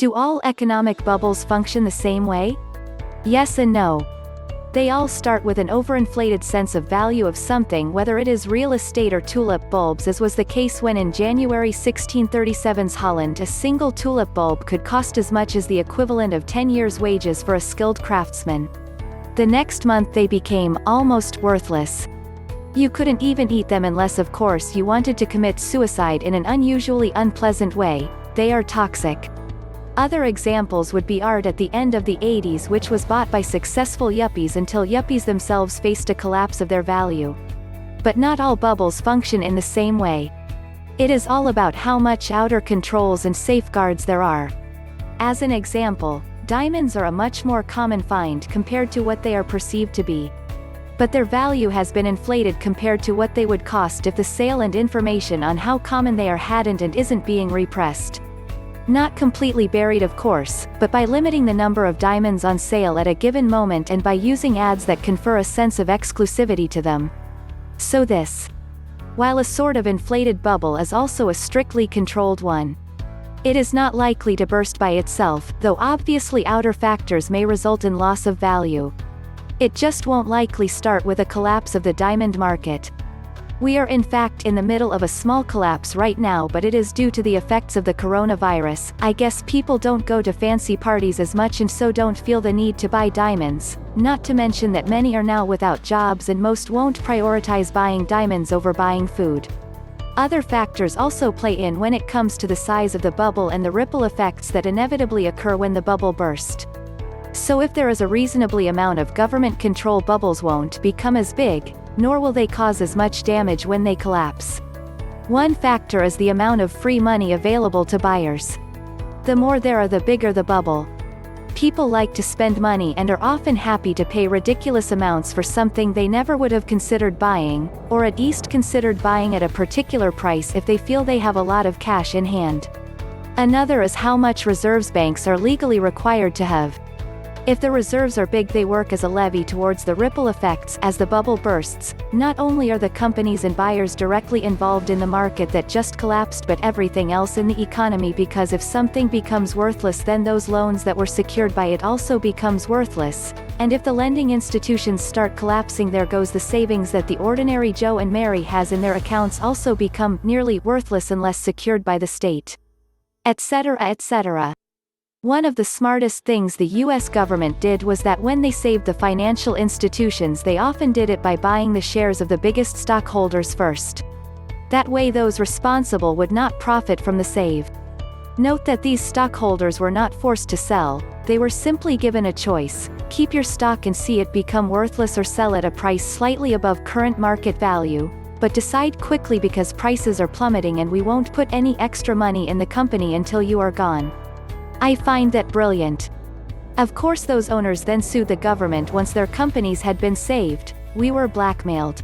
Do all economic bubbles function the same way? Yes and no. They all start with an overinflated sense of value of something, whether it is real estate or tulip bulbs, as was the case when in January 1637's Holland a single tulip bulb could cost as much as the equivalent of 10 years' wages for a skilled craftsman. The next month they became almost worthless. You couldn't even eat them unless of course you wanted to commit suicide in an unusually unpleasant way. They are toxic. Other examples would be art at the end of the 80s, which was bought by successful yuppies until yuppies themselves faced a collapse of their value. But not all bubbles function in the same way. It is all about how much outer controls and safeguards there are. As an example, diamonds are a much more common find compared to what they are perceived to be. But their value has been inflated compared to what they would cost if the sale and information on how common they are hadn't and isn't being repressed. Not completely buried of course, but by limiting the number of diamonds on sale at a given moment and by using ads that confer a sense of exclusivity to them. So this, while a sort of inflated bubble, is also a strictly controlled one. It is not likely to burst by itself, though obviously outer factors may result in loss of value. It just won't likely start with a collapse of the diamond market. We are in fact in the middle of a small collapse right now, but it is due to the effects of the coronavirus. I guess people don't go to fancy parties as much and so don't feel the need to buy diamonds, not to mention that many are now without jobs and most won't prioritize buying diamonds over buying food. Other factors also play in when it comes to the size of the bubble and the ripple effects that inevitably occur when the bubble bursts. So if there is a reasonably amount of government control, bubbles won't become as big, nor will they cause as much damage when they collapse. One factor is the amount of free money available to buyers. The more there are, the bigger the bubble. People like to spend money and are often happy to pay ridiculous amounts for something they never would have considered buying, or at least considered buying at a particular price if they feel they have a lot of cash in hand. Another is how much reserves banks are legally required to have. If the reserves are big, they work as a levee towards the ripple effects as the bubble bursts. Not only are the companies and buyers directly involved in the market that just collapsed, but everything else in the economy, because if something becomes worthless, then those loans that were secured by it also becomes worthless. And if the lending institutions start collapsing, there goes the savings that the ordinary Joe and Mary has in their accounts also become nearly worthless unless secured by the state. Etc. etc. One of the smartest things the US government did was that when they saved the financial institutions, they often did it by buying the shares of the biggest stockholders first. That way those responsible would not profit from the save. Note that these stockholders were not forced to sell, they were simply given a choice: keep your stock and see it become worthless, or sell at a price slightly above current market value, but decide quickly because prices are plummeting and we won't put any extra money in the company until you are gone. I find that brilliant. Of course those owners then sued the government once their companies had been saved. We were blackmailed.